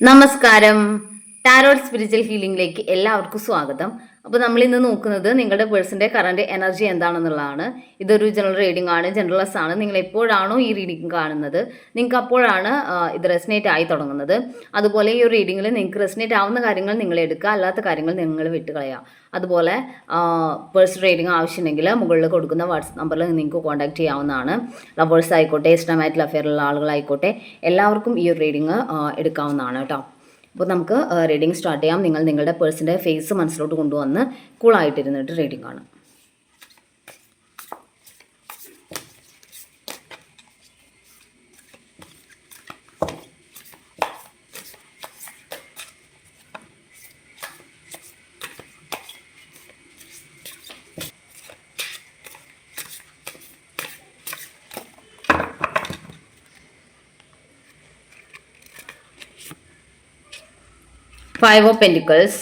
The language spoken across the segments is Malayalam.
നമസ്കാരം. ടാരോട്ട് സ്പിരിച്വൽ ഹീലിംഗിലേക്ക് എല്ലാവർക്കും സ്വാഗതം. അപ്പോൾ നമ്മൾ ഇന്ന് നോക്കുന്നത് നിങ്ങളുടെ പേഴ്സൻ്റെ കറണ്ട് എനർജി എന്താണെന്നുള്ളതാണ്. ഇതൊരു ജനറൽ റീഡിംഗ് ആണ്, ജനറൽസ് ആണ്. നിങ്ങൾ എപ്പോഴാണോ ഈ റീഡിംഗ് കാണുന്നത് നിങ്ങൾക്ക് അപ്പോഴാണ് ഇത് റെസിനേറ്റ് ആയി തുടങ്ങുന്നത്. അതുപോലെ ഈ ഒരു റീഡിങ്ങിൽ നിങ്ങൾക്ക് റെസിനേറ്റ് ആവുന്ന കാര്യങ്ങൾ നിങ്ങൾ എടുക്കുക, അല്ലാത്ത കാര്യങ്ങൾ നിങ്ങൾ വിട്ടുകളയുക. അതുപോലെ പേഴ്സണൽ റീഡിംഗ് ആവശ്യമുണ്ടെങ്കിൽ മുകളിൽ കൊടുക്കുന്ന വാട്സ്ആപ്പ് നമ്പറിൽ നിങ്ങൾക്ക് കോൺടാക്ട് ചെയ്യാവുന്നതാണ്. ലവേഴ്സ് ആയിക്കോട്ടെ, ഇഷ്ടമായിട്ടുള്ള അഫെയറുള്ള ആളുകളായിക്കോട്ടെ, എല്ലാവർക്കും ഈ ഒരു റീഡിംഗ് എടുക്കാവുന്നതാണ് കേട്ടോ. അപ്പോൾ നമുക്ക് റീഡിംഗ് സ്റ്റാർട്ട് ചെയ്യാം. നിങ്ങൾ നിങ്ങളുടെ പേഴ്സൻ്റെ ഫേസ് മനസ്സിലോട്ട് കൊണ്ടുവന്ന് കൂളായിട്ടിരുന്നിട്ട് റീഡിംഗ് കാണാം. Five of Pentacles,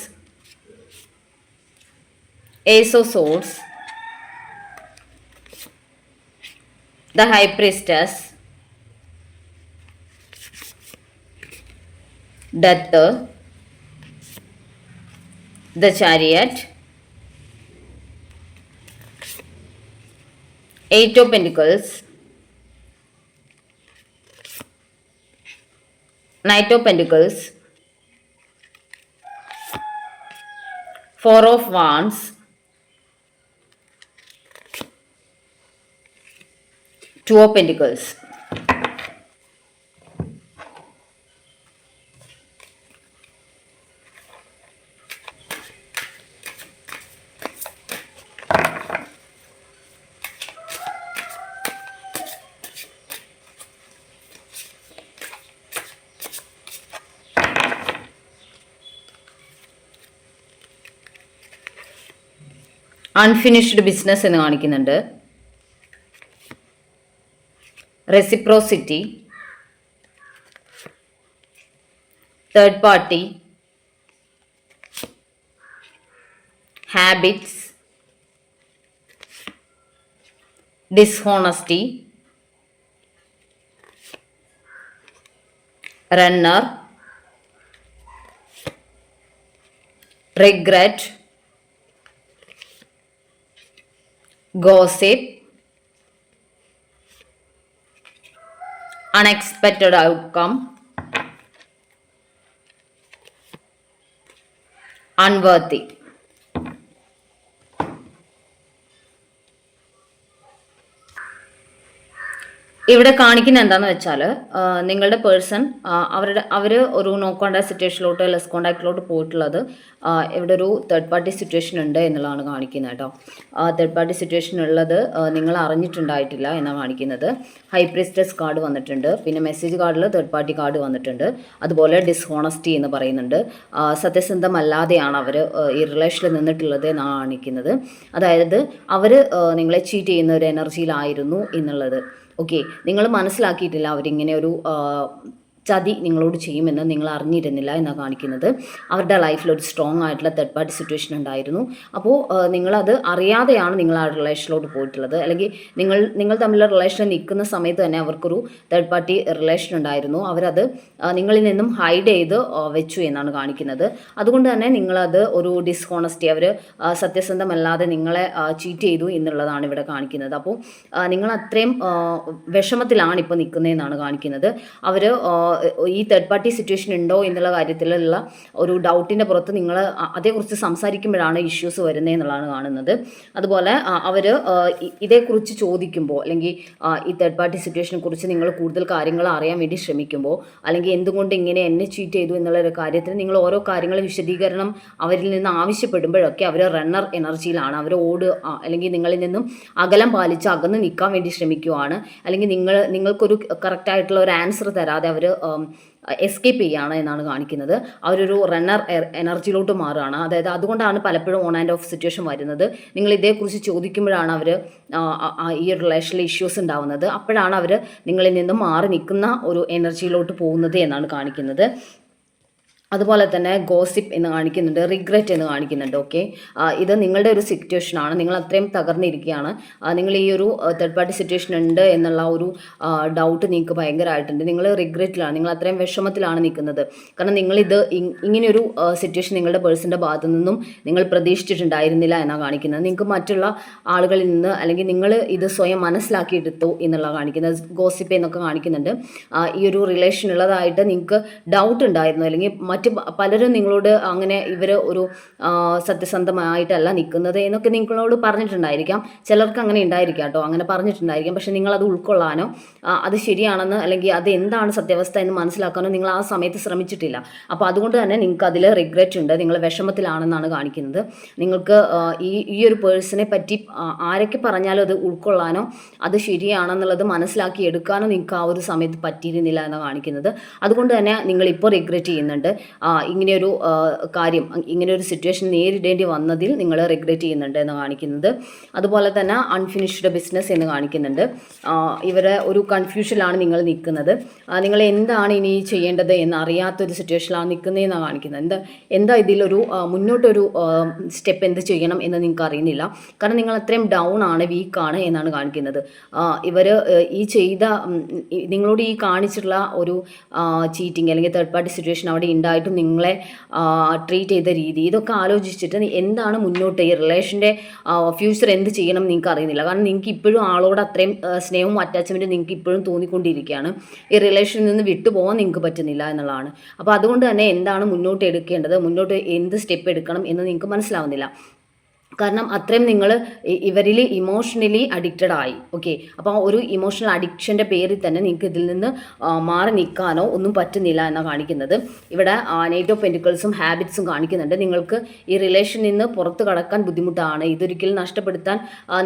Ace of Swords, the High Priestess, Death, the Chariot, Eight of Pentacles, Knight of Pentacles, Four of Wands, Two of Pentacles. Unfinished business എന്ന് കാണിക്കുന്നുണ്ട്. Reciprocity, third party, habits, dishonesty, runner, regret, gossip, unexpected outcome, unworthy. ഇവിടെ കാണിക്കുന്ന എന്താണെന്ന് വെച്ചാൽ നിങ്ങളുടെ പേഴ്സൺ അവർ ഒരു നോ കോണ്ടാക്ട് സിറ്റുവേഷനിലോട്ട് ലെസ് കോണ്ടാക്റ്റിലോട്ട് പോയിട്ടുള്ളത് ഇവിടെ ഒരു തേർഡ് പാർട്ടി സിറ്റുവേഷൻ ഉണ്ട് എന്നുള്ളതാണ് കാണിക്കുന്നത് കേട്ടോ. തേർഡ് പാർട്ടി സിറ്റുവേഷൻ ഉള്ളത് നിങ്ങൾ അറിഞ്ഞിട്ടുണ്ടായിട്ടില്ല എന്നാണ് കാണിക്കുന്നത്. ഹൈ പ്രീസ്റ്റസ് കാർഡ് വന്നിട്ടുണ്ട്, പിന്നെ മെസ്സേജ് കാർഡിൽ തേർഡ് പാർട്ടി കാർഡ് വന്നിട്ടുണ്ട്. അതുപോലെ ഡിസ്ഹോണസ്റ്റി എന്ന് പറയുന്നുണ്ട്. സത്യസന്ധമല്ലാതെയാണ് അവർ ഈ റിലേഷനിൽ നിന്നിട്ടുള്ളത് എന്നാണ് കാണിക്കുന്നത്. അതായത് അവർ നിങ്ങളെ ചീറ്റ് ചെയ്യുന്ന ഒരു എനർജിയിലായിരുന്നു എന്നുള്ളത്. ഓക്കെ, നിങ്ങൾ മനസ്സിലാക്കിയിട്ടില്ല അവരിങ്ങനെ ഒരു ചതി നിങ്ങളോട് ചെയ്യുമെന്ന് നിങ്ങൾ അറിഞ്ഞിരുന്നില്ല എന്നാണ് കാണിക്കുന്നത്. അവരുടെ ലൈഫിൽ ഒരു സ്ട്രോങ് ആയിട്ടുള്ള തേർഡ് പാർട്ടി സിറ്റുവേഷൻ ഉണ്ടായിരുന്നു. അപ്പോൾ നിങ്ങളത് അറിയാതെയാണ് നിങ്ങൾ ആ റിലേഷനിലോട്ട് പോയിട്ടുള്ളത്. അല്ലെങ്കിൽ നിങ്ങൾ തമ്മിലുള്ള റിലേഷൻ നിൽക്കുന്ന സമയത്ത് തന്നെ അവർക്കൊരു തേർഡ് പാർട്ടി റിലേഷൻ ഉണ്ടായിരുന്നു. അവരത് നിങ്ങളിൽ നിന്നും ഹൈഡ് ചെയ്ത് വെച്ചു എന്നാണ് കാണിക്കുന്നത്. അതുകൊണ്ട് തന്നെ നിങ്ങളത് ഒരു ഡിസ്ഹോണസ്റ്റി, അവർ സത്യസന്ധമല്ലാതെ നിങ്ങളെ ചീറ്റ് ചെയ്തു എന്നുള്ളതാണ് ഇവിടെ കാണിക്കുന്നത്. അപ്പോൾ നിങ്ങൾ അത്രയും വിഷമത്തിലാണ് ഇപ്പോൾ നിൽക്കുന്നതെന്നാണ് കാണിക്കുന്നത്. അവർ ഈ തേർഡ് പാർട്ടി സിറ്റുവേഷൻ ഉണ്ടോ എന്നുള്ള കാര്യത്തിലുള്ള ഒരു ഡൗട്ടിൻ്റെ പുറത്ത് നിങ്ങൾ അതേക്കുറിച്ച് സംസാരിക്കുമ്പോഴാണ് ഇഷ്യൂസ് വരുന്നത് എന്നുള്ളതാണ് കാണുന്നത്. അതുപോലെ അവർ ഇതേക്കുറിച്ച് ചോദിക്കുമ്പോൾ, അല്ലെങ്കിൽ ഈ തേർഡ് പാർട്ടി സിറ്റുവേഷനെ കുറിച്ച് നിങ്ങൾ കൂടുതൽ കാര്യങ്ങൾ അറിയാൻ വേണ്ടി ശ്രമിക്കുമ്പോൾ, അല്ലെങ്കിൽ എന്തുകൊണ്ട് ഇങ്ങനെ എന്നെ ചീറ്റ് ചെയ്തു എന്നുള്ള ഒരു കാര്യത്തിൽ നിങ്ങൾ ഓരോ കാര്യങ്ങൾ വിശദീകരണം അവരിൽ നിന്ന് ആവശ്യപ്പെടുമ്പോഴൊക്കെ അവർ റണ്ണർ എനർജിയിലാണ്. അവർ അല്ലെങ്കിൽ നിങ്ങളിൽ നിന്നും അകലം പാലിച്ച് അകന്ന് നിൽക്കാൻ വേണ്ടി ശ്രമിക്കുവാണ്. അല്ലെങ്കിൽ നിങ്ങൾക്കൊരു കറക്റ്റായിട്ടുള്ള ഒരു ആൻസർ തരാതെ അവർ എസ്കേപ്പ് ചെയ്യുകയാണ് എന്നാണ് കാണിക്കുന്നത്. അവരൊരു റണ്ണർ എനർജിയിലോട്ട് മാറുകയാണ്. അതായത് അതുകൊണ്ടാണ് പലപ്പോഴും ഓൺ ആൻഡ് ഓഫ് സിറ്റുവേഷൻ വരുന്നത്. നിങ്ങൾ ഇതേക്കുറിച്ച് ചോദിക്കുമ്പോഴാണ് അവർ ഈ റിലേഷനിൽ ഇഷ്യൂസ് ഉണ്ടാവുന്നത്. അപ്പോഴാണ് അവർ നിങ്ങളിൽ നിന്നും മാറി നിൽക്കുന്ന ഒരു എനർജിയിലോട്ട് പോകുന്നത് എന്നാണ് കാണിക്കുന്നത്. അതുപോലെ തന്നെ ഗോസിപ്പ് എന്ന് കാണിക്കുന്നുണ്ട്, റിഗ്രറ്റ് എന്ന് കാണിക്കുന്നുണ്ട്. ഓക്കെ, ഇത് നിങ്ങളുടെ ഒരു സിറ്റുവേഷനാണ്. നിങ്ങൾ അത്രയും തകർന്നിരിക്കുകയാണ്. നിങ്ങൾ ഈ ഒരു തേർഡ് പാർട്ടി സിറ്റുവേഷൻ ഉണ്ട് എന്നുള്ള ഒരു ഡൗട്ട് നിങ്ങൾക്ക് ഭയങ്കരമായിട്ടുണ്ട്. നിങ്ങൾ റിഗ്രറ്റിലാണ്, നിങ്ങൾ അത്രയും വിഷമത്തിലാണ് നിൽക്കുന്നത്. കാരണം നിങ്ങളിത് ഇങ്ങനെയൊരു സിറ്റുവേഷൻ നിങ്ങളുടെ പേഴ്സൻ്റെ ഭാഗത്തു നിന്നും നിങ്ങൾ പ്രതീക്ഷിച്ചിട്ടുണ്ടായിരുന്നില്ല എന്നാണ് കാണിക്കുന്നത്. നിങ്ങൾക്ക് മറ്റുള്ള ആളുകളിൽ നിന്ന് അല്ലെങ്കിൽ നിങ്ങൾ ഇത് സ്വയം മനസ്സിലാക്കിയെടുത്തു എന്നുള്ള കാണിക്കുന്നത്. ഗോസിപ്പ് എന്നൊക്കെ കാണിക്കുന്നുണ്ട്. ഈ ഒരു റിലേഷൻ ഉള്ളതായിട്ട് നിങ്ങൾക്ക് ഡൗട്ട് ഉണ്ടായിരുന്നു, അല്ലെങ്കിൽ പലരും നിങ്ങളോട് അങ്ങനെ ഇവർ ഒരു സത്യസന്ധമായിട്ടല്ല നിൽക്കുന്നത് എന്നൊക്കെ നിങ്ങളോട് പറഞ്ഞിട്ടുണ്ടായിരിക്കാം. ചിലർക്ക് അങ്ങനെ ഉണ്ടായിരിക്കാം കേട്ടോ, അങ്ങനെ പറഞ്ഞിട്ടുണ്ടായിരിക്കാം. പക്ഷെ നിങ്ങളത് ഉൾക്കൊള്ളാനോ അത് ശരിയാണെന്ന് അല്ലെങ്കിൽ അത് എന്താണ് സത്യാവസ്ഥ എന്ന് മനസ്സിലാക്കാനോ നിങ്ങൾ ആ സമയത്ത് ശ്രമിച്ചിട്ടില്ല. അപ്പോൾ അതുകൊണ്ട് തന്നെ നിങ്ങൾക്ക് അതിൽ റിഗ്രറ്റ് ഉണ്ട്, നിങ്ങൾ വിഷമത്തിലാണെന്നാണ് കാണിക്കുന്നത്. നിങ്ങൾക്ക് ഈ ഒരു പേഴ്സണെ പറ്റി ആരൊക്കെ പറഞ്ഞാലും അത് ഉൾക്കൊള്ളാനോ അത് ശരിയാണെന്നുള്ളത് മനസ്സിലാക്കി എടുക്കാനോ നിങ്ങൾക്ക് ആ ഒരു സമയത്ത് പറ്റിയിരുന്നില്ല എന്നാണ് കാണിക്കുന്നത്. അതുകൊണ്ട് തന്നെ നിങ്ങളിപ്പോൾ റിഗ്രറ്റ് ചെയ്യുന്നുണ്ട്. ഇങ്ങനെയൊരു കാര്യം, ഇങ്ങനെയൊരു സിറ്റുവേഷൻ നേരിടേണ്ടി വന്നതിൽ നിങ്ങൾ റിഗ്രറ്റ് ചെയ്യുന്നുണ്ട് എന്ന് കാണിക്കുന്നത്. അതുപോലെ തന്നെ അൺഫിനിഷ്ഡ് ബിസിനസ് എന്ന് കാണിക്കുന്നുണ്ട്. ഇവരെ ഒരു കൺഫ്യൂഷനിലാണ് നിങ്ങൾ നിൽക്കുന്നത്. നിങ്ങൾ എന്താണ് ഇനി ചെയ്യേണ്ടത് എന്ന് അറിയാത്തൊരു സിറ്റുവേഷനിലാണ് നിൽക്കുന്നതെന്നാണ് കാണിക്കുന്നത്. എന്താ ഇതിലൊരു മുന്നോട്ടൊരു സ്റ്റെപ്പ് എന്ത് ചെയ്യണം എന്ന് നിങ്ങൾക്ക് അറിയുന്നില്ല. കാരണം നിങ്ങൾ അത്രയും ഡൗൺ ആണ്, വീക്കാണ് എന്നാണ് കാണിക്കുന്നത്. ഇവർ ഈ ചെയ്ത നിങ്ങളോട് ഈ കാണിച്ചിട്ടുള്ള ഒരു ചീറ്റിംഗ് അല്ലെങ്കിൽ തേർഡ് പാർട്ടി സിറ്റുവേഷൻ അവിടെ ഉണ്ടായിട്ടും നിങ്ങളെ ട്രീറ്റ് ചെയ്ത രീതി, ഇതൊക്കെ ആലോചിച്ചിട്ട് എന്താണ് മുന്നോട്ട് ഈ റിലേഷൻ്റെ ഫ്യൂച്ചർ എന്ത് ചെയ്യണം നിങ്ങൾക്ക് അറിയുന്നില്ല. കാരണം നിങ്ങൾക്ക് ഇപ്പോഴും ആളോട് അത്രയും സ്നേഹവും അറ്റാച്ച്മെൻറ്റും നിങ്ങൾക്ക് ഇപ്പോഴും തോന്നിക്കൊണ്ടിരിക്കുകയാണ്. ഈ റിലേഷനിൽ നിന്ന് വിട്ടുപോകാൻ നിങ്ങൾക്ക് പറ്റുന്നില്ല എന്നുള്ളതാണ്. അപ്പോൾ അതുകൊണ്ട് തന്നെ എന്താണ് മുന്നോട്ട് എടുക്കേണ്ടത്, മുന്നോട്ട് എന്ത് സ്റ്റെപ്പ് എടുക്കണം എന്ന് നിങ്ങൾക്ക് മനസ്സിലാവുന്നില്ല. കാരണം അത്രയും നിങ്ങൾ ഇവരിൽ ഇമോഷണലി അഡിക്റ്റഡ് ആയി. ഓക്കെ, അപ്പോൾ ഒരു ഇമോഷണൽ അഡിക്ഷൻ്റെ പേരിൽ തന്നെ നിങ്ങൾക്ക് ഇതിൽ നിന്ന് മാറി നിൽക്കാനോ ഒന്നും പറ്റുന്നില്ല എന്നാണ് കാണിക്കുന്നത്. ഇവിടെ നൈറ്റ് ഓഫ് പെൻറ്റിക്കിൾസും ഹാബിറ്റ്സും കാണിക്കുന്നുണ്ട്. നിങ്ങൾക്ക് ഈ റിലേഷനിൽ നിന്ന് പുറത്ത് കടക്കാൻ ബുദ്ധിമുട്ടാണ്, ഇതൊരിക്കലും നഷ്ടപ്പെടുത്താൻ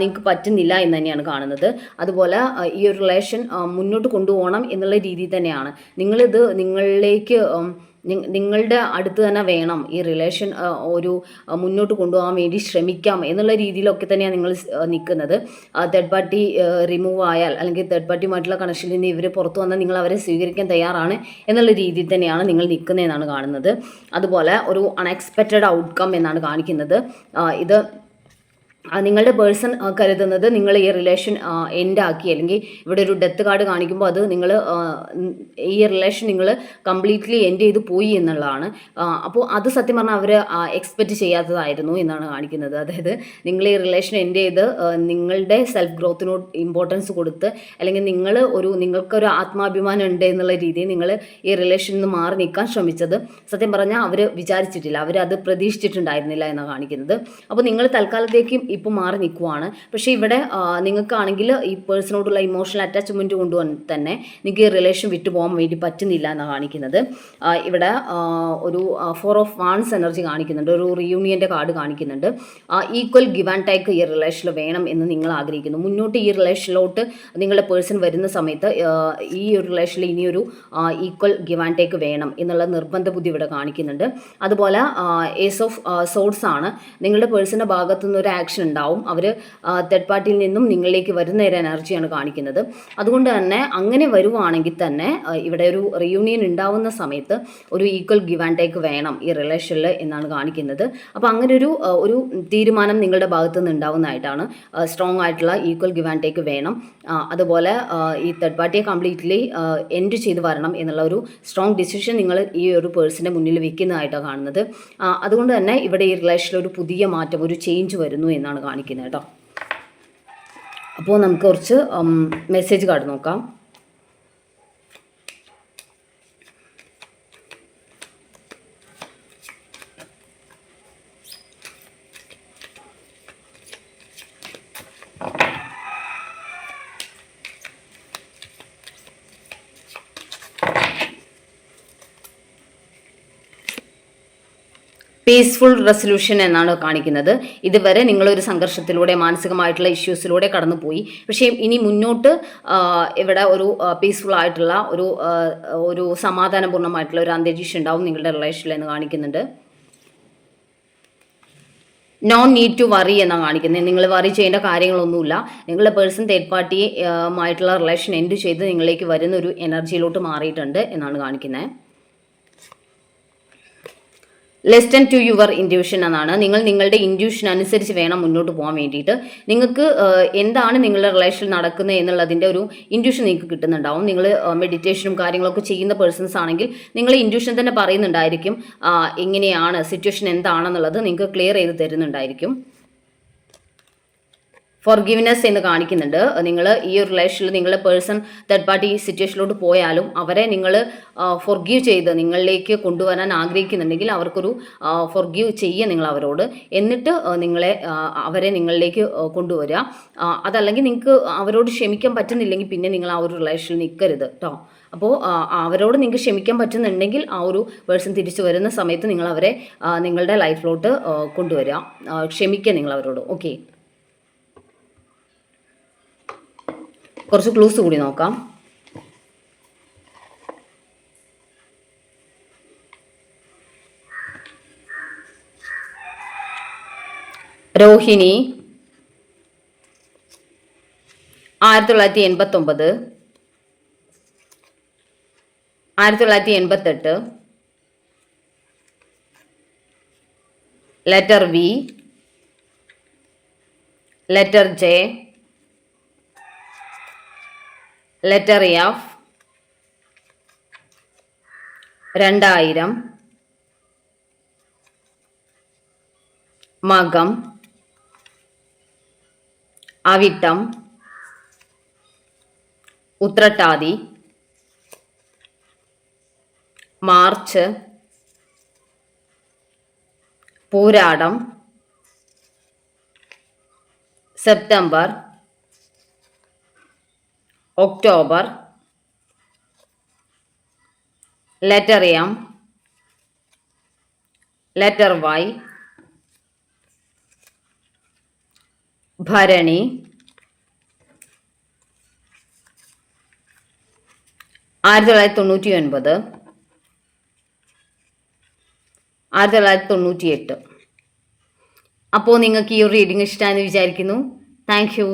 നിങ്ങൾക്ക് പറ്റുന്നില്ല എന്ന് തന്നെയാണ് കാണുന്നത്. അതുപോലെ ഈ ഒരു റിലേഷൻ മുന്നോട്ട് കൊണ്ടുപോകണം എന്നുള്ള രീതിയിൽ തന്നെയാണ് നിങ്ങളിത് നിങ്ങളിലേക്ക് നിങ്ങളുടെ അടുത്ത് തന്നെ വേണം ഈ റിലേഷൻ ഒരു മുന്നോട്ട് കൊണ്ടുപോകാൻ വേണ്ടി ശ്രമിക്കാം എന്നുള്ള രീതിയിലൊക്കെ തന്നെയാണ് നിങ്ങൾ നിൽക്കുന്നത്. തേർഡ് പാർട്ടി റിമൂവ് ആയാൽ അല്ലെങ്കിൽ തേർഡ് പാർട്ടിയുമായിട്ടുള്ള കണക്ഷനിൽ നിന്ന് ഇവർ പുറത്തു വന്നാൽ നിങ്ങൾ അവരെ സ്വീകരിക്കാൻ തയ്യാറാണ് എന്നുള്ള രീതിയിൽ തന്നെയാണ് നിങ്ങൾ നിൽക്കുന്നതെന്നാണ് കാണുന്നത്. അതുപോലെ ഒരു അൺഎക്സ്പെക്റ്റഡ് ഔട്ട്കം എന്നാണ് കാണിക്കുന്നത്. ഇത് നിങ്ങളുടെ പേഴ്സൺ കരുതുന്നത് നിങ്ങൾ ഈ റിലേഷൻ എൻഡാക്കി, അല്ലെങ്കിൽ ഇവിടെ ഒരു ഡെത്ത് കാർഡ് കാണിക്കുമ്പോൾ അത് നിങ്ങൾ ഈ റിലേഷൻ നിങ്ങൾ കംപ്ലീറ്റ്ലി എൻഡ് ചെയ്ത് പോയി എന്നുള്ളതാണ്. അപ്പോൾ അത് സത്യം പറഞ്ഞാൽ അവർ എക്സ്പെക്റ്റ് ചെയ്യാത്തതായിരുന്നു എന്നാണ് കാണിക്കുന്നത്. അതായത് നിങ്ങൾ ഈ റിലേഷൻ എൻഡ് ചെയ്ത് നിങ്ങളുടെ സെൽഫ് ഗ്രോത്തിനോട് ഇമ്പോർട്ടൻസ് കൊടുത്ത്, അല്ലെങ്കിൽ നിങ്ങൾക്കൊരു ആത്മാഭിമാനം ഉണ്ട് എന്നുള്ള രീതിയിൽ നിങ്ങൾ ഈ റിലേഷനിൽ നിന്ന് മാറി നിൽക്കാൻ ശ്രമിച്ചത് സത്യം പറഞ്ഞാൽ അവർ വിചാരിച്ചിട്ടില്ല, അവരത് പ്രതീക്ഷിച്ചിട്ടുണ്ടായിരുന്നില്ല എന്നാണ് കാണിക്കുന്നത്. അപ്പോൾ നിങ്ങൾ തൽക്കാലത്തേക്കും ഇപ്പോൾ മാറി നിൽക്കുവാണ്. പക്ഷേ ഇവിടെ നിങ്ങൾക്കാണെങ്കിൽ ഈ പേഴ്സണോടുള്ള ഇമോഷണൽ അറ്റാച്ച്മെൻറ്റ് കൊണ്ട് തന്നെ നിങ്ങൾക്ക് ഈ റിലേഷൻ വിട്ടുപോകാൻ വേണ്ടി പറ്റുന്നില്ല എന്നാണ് കാണിക്കുന്നത്. ഇവിടെ ഒരു 4 ഓഫ് വാൺസ് എനർജി കാണിക്കുന്നുണ്ട്, ഒരു റിയൂണിയൻ്റെ കാർഡ് കാണിക്കുന്നുണ്ട്. ഈക്വൽ ഗിവ് ആൻഡ് ടേക്ക് ഈ റിലേഷനിൽ വേണം എന്ന് നിങ്ങൾ ആഗ്രഹിക്കുന്നു. മുന്നോട്ട് ഈ റിലേഷനിലോട്ട് നിങ്ങളുടെ പേഴ്സൺ വരുന്ന സമയത്ത് ഈ ഒരു റിലേഷനിൽ ഇനിയൊരു ഈക്വൽ ഗിവ് ആൻഡ് ടേക്ക് വേണം എന്നുള്ള നിർബന്ധ ബുദ്ധി ഇവിടെ കാണിക്കുന്നുണ്ട്. അതുപോലെ ഏസ് ഓഫ് സോഡ്സ് ആണ്. നിങ്ങളുടെ പേഴ്സൻ്റെ ഭാഗത്തുനിന്ന് ഒരു ആക്ഷൻ ഉണ്ടാവും. അവർ തേർഡ് പാർട്ടിയിൽ നിന്നും നിങ്ങളിലേക്ക് വരുന്ന ഒരു എനർജിയാണ് കാണിക്കുന്നത്. അതുകൊണ്ട് തന്നെ അങ്ങനെ വരുവാണെങ്കിൽ തന്നെ ഇവിടെ ഒരു റിയൂണിയൻ ഉണ്ടാവുന്ന സമയത്ത് ഒരു ഈക്വൽ ഗിവ് ആൻഡ് ടേക്ക് വേണം ഈ റിലേഷനിൽ എന്നാണ് കാണിക്കുന്നത്. അപ്പോൾ അങ്ങനെ ഒരു തീരുമാനം നിങ്ങളുടെ ഭാഗത്തു നിന്ന് ഉണ്ടാവുന്നതായിട്ടാണ്. സ്ട്രോങ് ആയിട്ടുള്ള ഈക്വൽ ഗിവ് ആൻഡ് ടേക്ക് വേണം. അതുപോലെ ഈ തേർഡ് പാർട്ടിയെ കംപ്ലീറ്റ്ലി എൻഡ് ചെയ്ത് വരണം എന്നുള്ള ഒരു സ്ട്രോങ് ഡിസിഷൻ നിങ്ങൾ ഈ ഒരു പേഴ്സൻ്റെ മുന്നിൽ വെക്കുന്നതായിട്ടാണ് കാണുന്നത്. അതുകൊണ്ട് തന്നെ ഇവിടെ ഈ റിലേഷനിൽ ഒരു പുതിയ മാറ്റം, ഒരു ചേഞ്ച് വരുന്നു എന്നാണ് കാണിക്കുന്നത് കേട്ടോ. അപ്പോൾ നമുക്ക് കുറച്ച് മെസ്സേജ് കാർഡ് നോക്കാം. പീസ്ഫുൾ റെസൊല്യൂഷൻ എന്നാണ് കാണിക്കുന്നത്. ഇതുവരെ നിങ്ങളൊരു സംഘർഷത്തിലൂടെ, മാനസികമായിട്ടുള്ള ഇഷ്യൂസിലൂടെ കടന്നുപോയി. പക്ഷേ ഇനി മുന്നോട്ട് ഇവിടെ ഒരു പീസ്ഫുൾ ആയിട്ടുള്ള ഒരു സമാധാനപൂർണ്ണമായിട്ടുള്ള ഒരു അന്തരീക്ഷം ഉണ്ടാവും നിങ്ങളുടെ റിലേഷനിൽ എന്ന് കാണിക്കുന്നുണ്ട്. നോ നീഡ് ടു വറി എന്നാണ് കാണിക്കുന്നത്. നിങ്ങൾ വറി ചെയ്യേണ്ട കാര്യങ്ങളൊന്നുമില്ല. നിങ്ങളുടെ പേഴ്സൺ തേർഡ് പാർട്ടിയുമായിട്ടുള്ള റിലേഷൻ എൻഡ് ചെയ്ത് നിങ്ങളിലേക്ക് വരുന്ന ഒരു എനർജിയിലോട്ട് മാറിയിട്ടുണ്ട് എന്നാണ് കാണിക്കുന്നത്. ലിസ്റ്റൻ ടു യുവർ ഇൻഡ്യൂഷൻ എന്നാണ്. നിങ്ങൾ നിങ്ങളുടെ ഇൻഡ്യൂഷൻ അനുസരിച്ച് വേണം മുന്നോട്ട് പോകാൻ വേണ്ടിയിട്ട്. നിങ്ങൾക്ക് എന്താണ് നിങ്ങളുടെ റിലേഷൻ നടക്കുന്നത് എന്നുള്ളതിൻ്റെ ഒരു ഇൻഡ്യൂഷൻ നിങ്ങൾക്ക് കിട്ടുന്നുണ്ടാവും. നിങ്ങൾ മെഡിറ്റേഷനും കാര്യങ്ങളൊക്കെ ചെയ്യുന്ന പേഴ്സൺസ് ആണെങ്കിൽ നിങ്ങൾ ഇൻഡ്യൂഷൻ തന്നെ പറയുന്നുണ്ടായിരിക്കും എങ്ങനെയാണ് സിറ്റുവേഷൻ എന്താണെന്നുള്ളത് നിങ്ങൾക്ക് ക്ലിയർ ചെയ്ത് തരുന്നുണ്ടായിരിക്കും. ഫോർഗിവ്നെസ് എന്ന് കാണിക്കുന്നുണ്ട്. നിങ്ങൾ ഈ ഒരു റിലേഷനിൽ നിങ്ങളുടെ പേഴ്സൺ തേർഡ് പാർട്ടി സിറ്റുവേഷനിലോട്ട് പോയാലും അവരെ നിങ്ങൾ ഫോർഗീവ് ചെയ്ത് നിങ്ങളിലേക്ക് കൊണ്ടുവരാൻ ആഗ്രഹിക്കുന്നുണ്ടെങ്കിൽ അവർക്കൊരു ഫോർഗീവ് ചെയ്യുക നിങ്ങൾ അവരോട്. എന്നിട്ട് അവരെ നിങ്ങളിലേക്ക് കൊണ്ടുവരിക. അതല്ലെങ്കിൽ നിങ്ങൾക്ക് അവരോട് ക്ഷമിക്കാൻ പറ്റുന്നില്ലെങ്കിൽ പിന്നെ നിങ്ങൾ ആ ഒരു റിലേഷനിൽ നിൽക്കരുത് കേട്ടോ. അപ്പോൾ അവരോട് നിങ്ങൾക്ക് ക്ഷമിക്കാൻ പറ്റുന്നുണ്ടെങ്കിൽ ആ ഒരു പേഴ്സൺ തിരിച്ചു വരുന്ന സമയത്ത് നിങ്ങൾ അവരെ നിങ്ങളുടെ ലൈഫിലോട്ട് കൊണ്ടുവരിക. ക്ഷമിക്കുക നിങ്ങൾ അവരോട്. ഓക്കെ, കുറച്ച് ക്ലൂസ് കൂടി നോക്കാം. Rohini 1989, 1988, letter V, letter J, letter F, 2000, Makam, Avittam, Uthrattathi, March, Pooradam, September, October, letter M, letter Y, Bharani, 1999, 1998. അപ്പോൾ നിങ്ങൾക്ക് ഈ ഒരു റീഡിംഗ് ഇഷ്ടമായെന്ന് വിചാരിക്കുന്നു. Thank U.